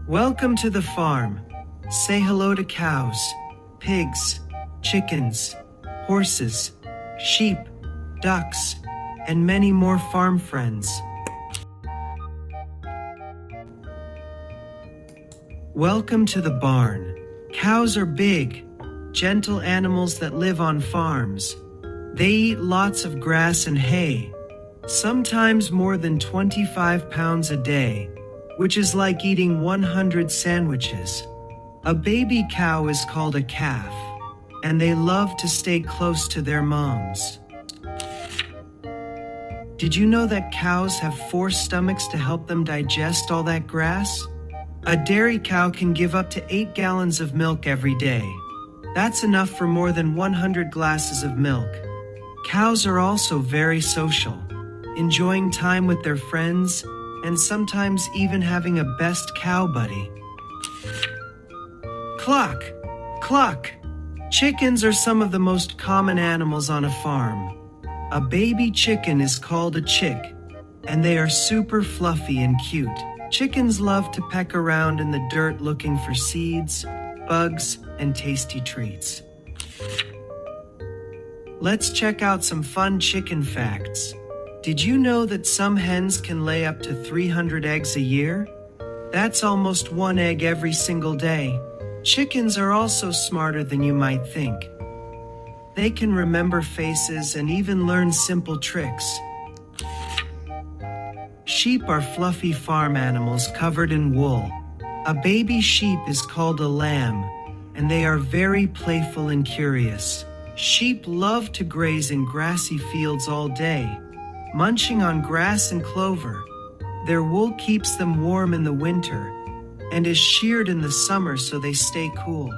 Welcome to the farm. Say hello to cows, pigs, chickens, horses, sheep, ducks, and many more farm friends. Welcome to the barn. Cows are big, gentle animals that live on farms. They eat lots of grass and hay, sometimes more than 25 pounds a day, which is like eating 100 sandwiches. A baby cow is called a calf, and they love to stay close to their moms. Did you know that cows have 4 stomachs to help them digest all that grass? A dairy cow can give up to 8 gallons of milk every day. That's enough for more than 100 glasses of milk. Cows are also very social, enjoying time with their friends and sometimes even having a best cow buddy. Cluck, cluck. Chickens are some of the most common animals on a farm. A baby chicken is called a chick, and they are super fluffy and cute. Chickens love to peck around in the dirt looking for seeds, bugs, and tasty treats. Let's check out some fun chicken facts. Did you know that some hens can lay up to 300 eggs a year? That's almost 1 egg every single day. Chickens are also smarter than you might think. They can remember faces and even learn simple tricks. Sheep are fluffy farm animals covered in wool. A baby sheep is called a lamb, and they are very playful and curious. Sheep love to graze in grassy fields all day, munching on grass and clover. Their wool keeps them warm in the winter and is sheared in the summer so they stay cool.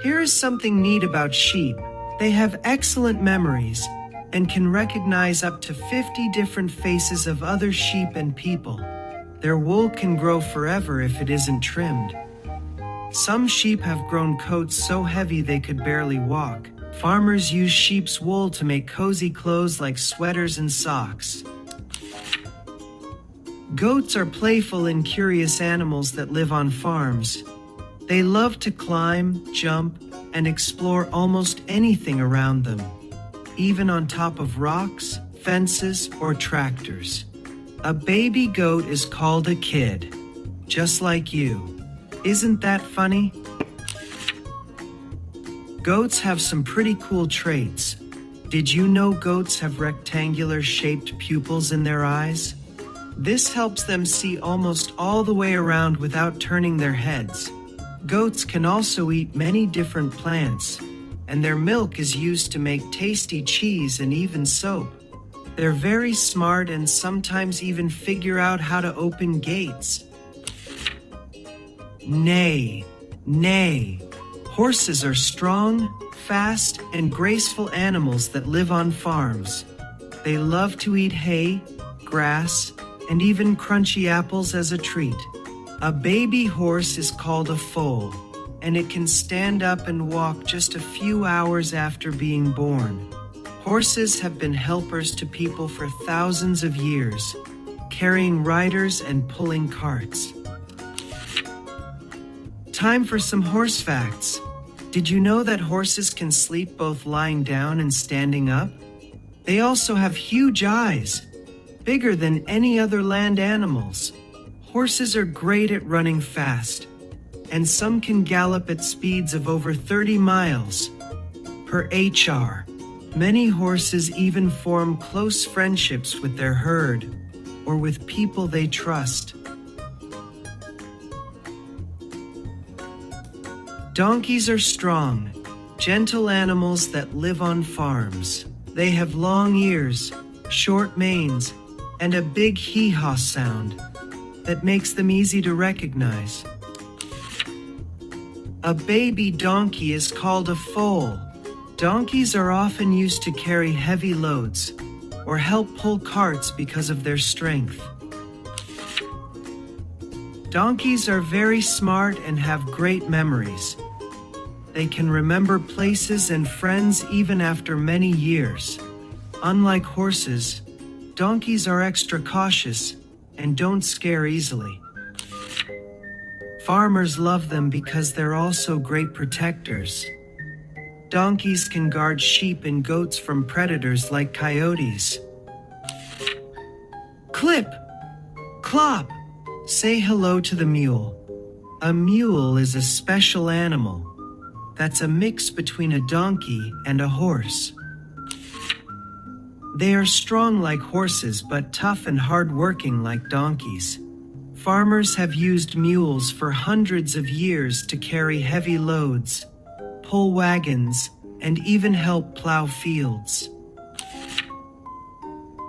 Here is something neat about sheep. They have excellent memories and can recognize up to 50 different faces of other sheep and people. Their wool can grow forever if it isn't trimmed. Some sheep have grown coats so heavy they could barely walk. Farmers use sheep's wool to make cozy clothes like sweaters and socks. Goats are playful and curious animals that live on farms. They love to climb, jump, and explore almost anything around them, even on top of rocks, fences, or tractors. A baby goat is called a kid, just like you. Isn't that funny? Goats have some pretty cool traits. Did you know goats have rectangular-shaped pupils in their eyes? This helps them see almost all the way around without turning their heads. Goats can also eat many different plants, and their milk is used to make tasty cheese and even soap. They're very smart and sometimes even figure out how to open gates. Neigh, neigh. Horses are strong, fast, and graceful animals that live on farms. They love to eat hay, grass, and even crunchy apples as a treat. A baby horse is called a foal, and it can stand up and walk just a few hours after being born. Horses have been helpers to people for thousands of years, carrying riders and pulling carts. Time for some horse facts. Did you know that horses can sleep both lying down and standing up? They also have huge eyes, bigger than any other land animals. Horses are great at running fast, and some can gallop at speeds of over 30 miles per HR. Many horses even form close friendships with their herd or with people they trust. Donkeys are strong, gentle animals that live on farms. They have long ears, short manes, and a big hee-haw sound that makes them easy to recognize. A baby donkey is called a foal. Donkeys are often used to carry heavy loads or help pull carts because of their strength. Donkeys are very smart and have great memories. They can remember places and friends even after many years. Unlike horses, donkeys are extra cautious and don't scare easily. Farmers love them because they're also great protectors. Donkeys can guard sheep and goats from predators like coyotes. Clip, clop, say hello to the mule. A mule is a special animal that's a mix between a donkey and a horse. They are strong like horses but tough and hardworking like donkeys. Farmers have used mules for hundreds of years to carry heavy loads, pull wagons, and even help plow fields.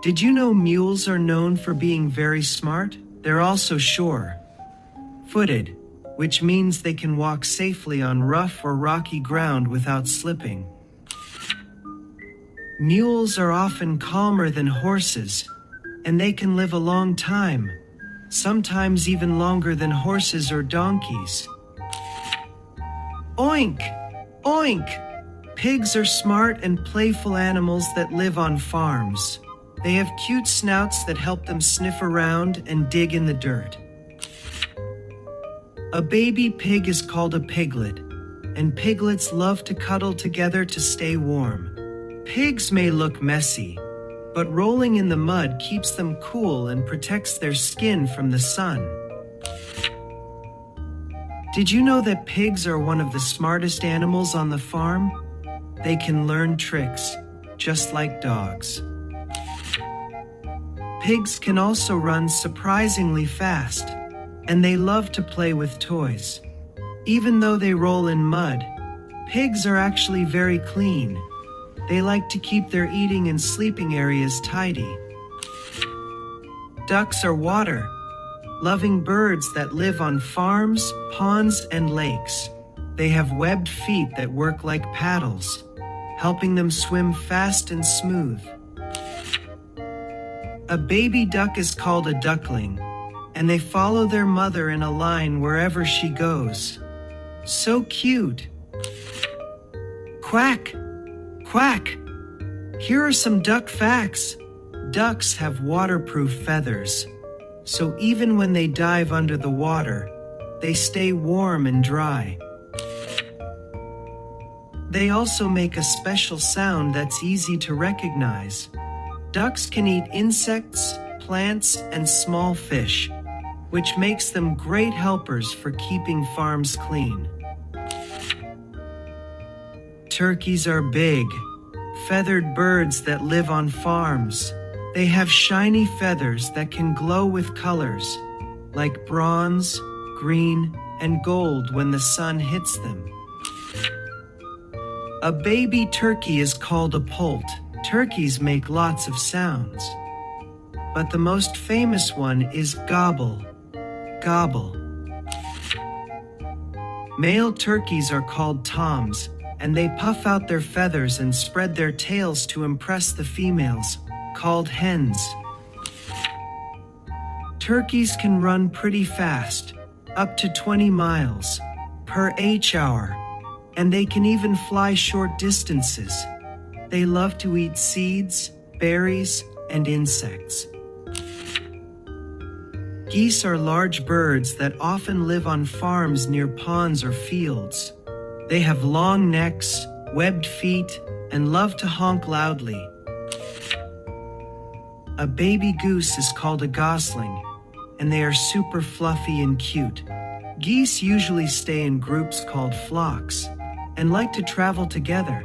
Did you know mules are known for being very smart? They're also sure-footed, which means they can walk safely on rough or rocky ground without slipping. Mules are often calmer than horses, and they can live a long time, sometimes even longer than horses or donkeys. Oink! Oink! Pigs are smart and playful animals that live on farms. They have cute snouts that help them sniff around and dig in the dirt. A baby pig is called a piglet, and piglets love to cuddle together to stay warm. Pigs may look messy, but rolling in the mud keeps them cool and protects their skin from the sun. Did you know that pigs are one of the smartest animals on the farm? They can learn tricks, just like dogs. Pigs can also run surprisingly fast, and they love to play with toys. Even though they roll in mud, pigs are actually very clean. They like to keep their eating and sleeping areas tidy. Ducks are water-loving birds that live on farms, ponds, and lakes. They have webbed feet that work like paddles, helping them swim fast and smooth. A baby duck is called a duckling, and they follow their mother in a line wherever she goes. So cute! Quack! Quack! Here are some duck facts. Ducks have waterproof feathers, so even when they dive under the water, they stay warm and dry. They also make a special sound that's easy to recognize. Ducks can eat insects, plants, and small fish, which makes them great helpers for keeping farms clean. Turkeys are big, feathered birds that live on farms. They have shiny feathers that can glow with colors, like bronze, green, and gold when the sun hits them. A baby turkey is called a poult. Turkeys make lots of sounds, but the most famous one is gobble, gobble. Male turkeys are called toms, and they puff out their feathers and spread their tails to impress the females, called hens. Turkeys can run pretty fast, up to 20 miles per hour, and they can even fly short distances. They love to eat seeds, berries, and insects. Geese are large birds that often live on farms near ponds or fields. They have long necks, webbed feet, and love to honk loudly. A baby goose is called a gosling, and they are super fluffy and cute. Geese usually stay in groups called flocks and like to travel together.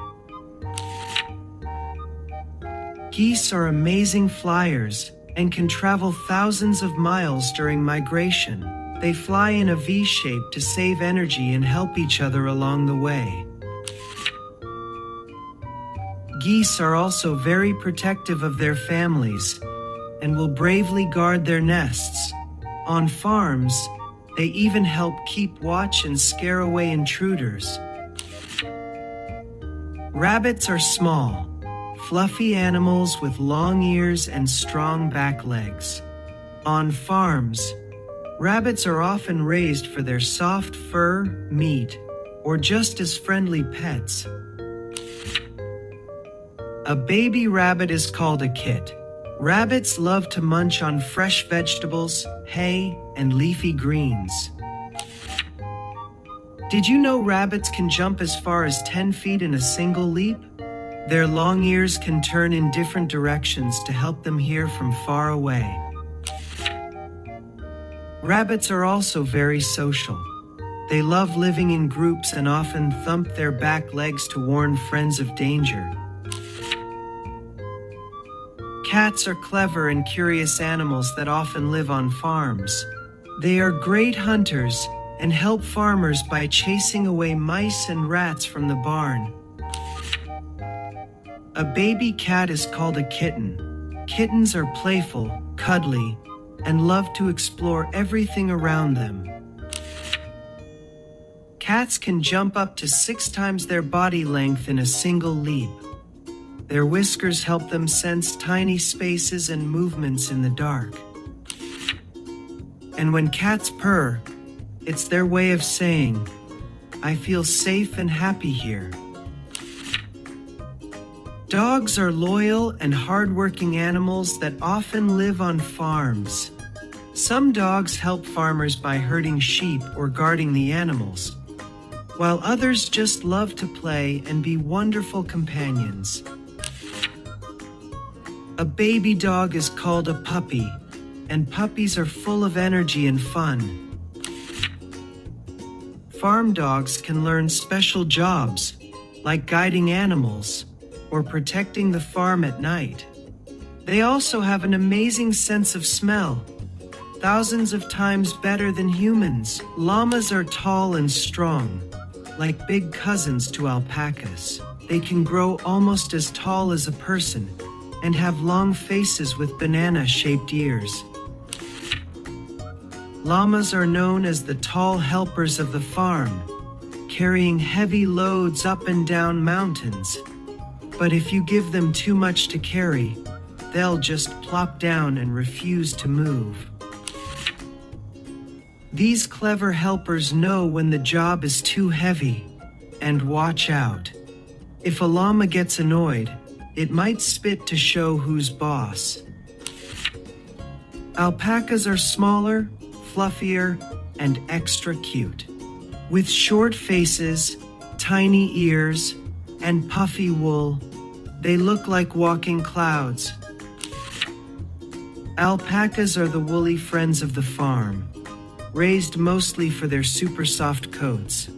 Geese are amazing flyers and can travel thousands of miles during migration. They fly in a V shape to save energy and help each other along the way. Geese are also very protective of their families and will bravely guard their nests. On farms, they even help keep watch and scare away intruders. Rabbits are small, fluffy animals with long ears and strong back legs. On farms, rabbits are often raised for their soft fur, meat, or just as friendly pets. A baby rabbit is called a kit. Rabbits love to munch on fresh vegetables, hay, and leafy greens. Did you know rabbits can jump as far as 10 feet in a single leap? Their long ears can turn in different directions to help them hear from far away. Rabbits are also very social. They love living in groups and often thump their back legs to warn friends of danger. Cats are clever and curious animals that often live on farms. They are great hunters and help farmers by chasing away mice and rats from the barn. A baby cat is called a kitten. Kittens are playful, cuddly, and love to explore everything around them. Cats can jump up to 6 times their body length in a single leap. Their whiskers help them sense tiny spaces and movements in the dark. And when cats purr, it's their way of saying, "I feel safe and happy here." Dogs are loyal and hardworking animals that often live on farms. Some dogs help farmers by herding sheep or guarding the animals, while others just love to play and be wonderful companions. A baby dog is called a puppy, and puppies are full of energy and fun. Farm dogs can learn special jobs, like guiding animals or protecting the farm at night. They also have an amazing sense of smell, thousands of times better than humans. Llamas are tall and strong, like big cousins to alpacas. They can grow almost as tall as a person and have long faces with banana-shaped ears. Llamas are known as the tall helpers of the farm, carrying heavy loads up and down mountains. But if you give them too much to carry, they'll just plop down and refuse to move. These clever helpers know when the job is too heavy and watch out. If a llama gets annoyed, it might spit to show who's boss. Alpacas are smaller, fluffier, and extra cute. With short faces, tiny ears, and puffy wool, they look like walking clouds. Alpacas are the woolly friends of the farm, raised mostly for their super soft coats.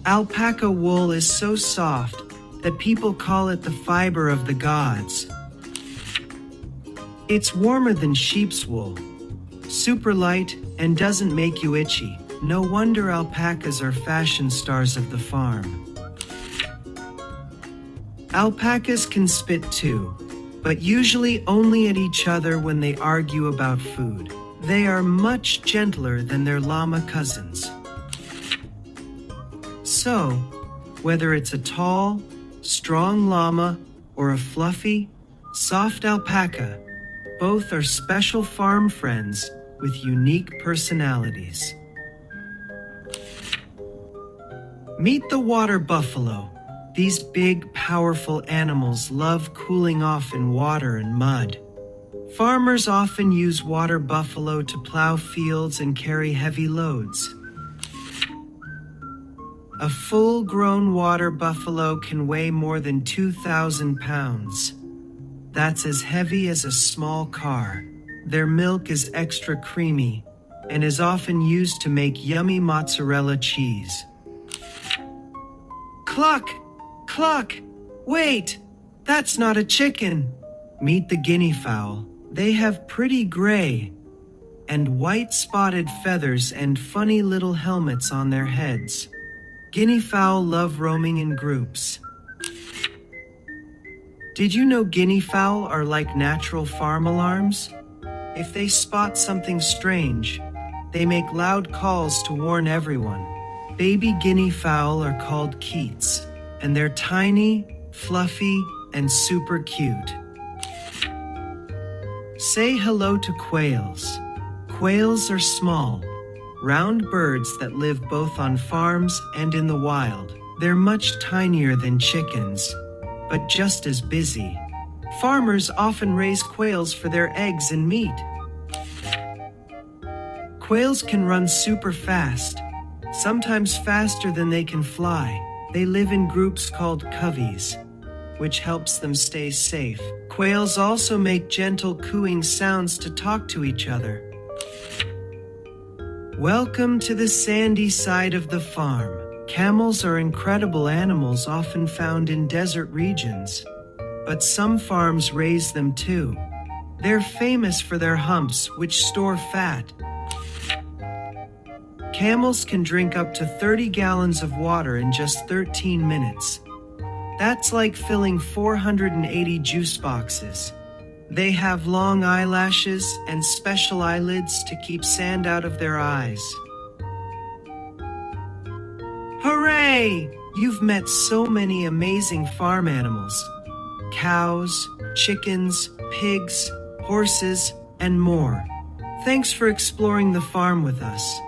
Alpaca wool is so soft that people call it the fiber of the gods. It's warmer than sheep's wool, super light, and doesn't make you itchy. No wonder alpacas are fashion stars of the farm. Alpacas can spit too, but usually only at each other when they argue about food. They are much gentler than their llama cousins. So, whether it's a tall, strong llama or a fluffy, soft alpaca, both are special farm friends with unique personalities. Meet the water buffalo. These big, powerful animals love cooling off in water and mud. Farmers often use water buffalo to plow fields and carry heavy loads. A full-grown water buffalo can weigh more than 2,000 pounds. That's as heavy as a small car. Their milk is extra creamy and is often used to make yummy mozzarella cheese. Cluck! Cluck! Wait! That's not a chicken! Meet the Guinea fowl. They have pretty gray and white spotted feathers and funny little helmets on their heads. Guinea fowl love roaming in groups. Did you know guinea fowl are like natural farm alarms? If they spot something strange, they make loud calls to warn everyone. Baby guinea fowl are called keets, and they're tiny, fluffy, and super cute. Say hello to quails. Quails are small, round birds that live both on farms and in the wild. They're much tinier than chickens, but just as busy. Farmers often raise quails for their eggs and meat. Quails can run super fast. sometimes faster than they can fly. They live in groups called coveys, which helps them stay safe. Quails also make gentle cooing sounds to talk to each other. Welcome to the sandy side of the farm. Camels are incredible animals often found in desert regions, but some farms raise them too. They're famous for their humps, which store fat. Camels can drink up to 30 gallons of water in just 13 minutes. That's like filling 480 juice boxes. They have long eyelashes and special eyelids to keep sand out of their eyes. Hooray! You've met so many amazing farm animals. Cows, chickens, pigs, horses, and more. Thanks for exploring the farm with us.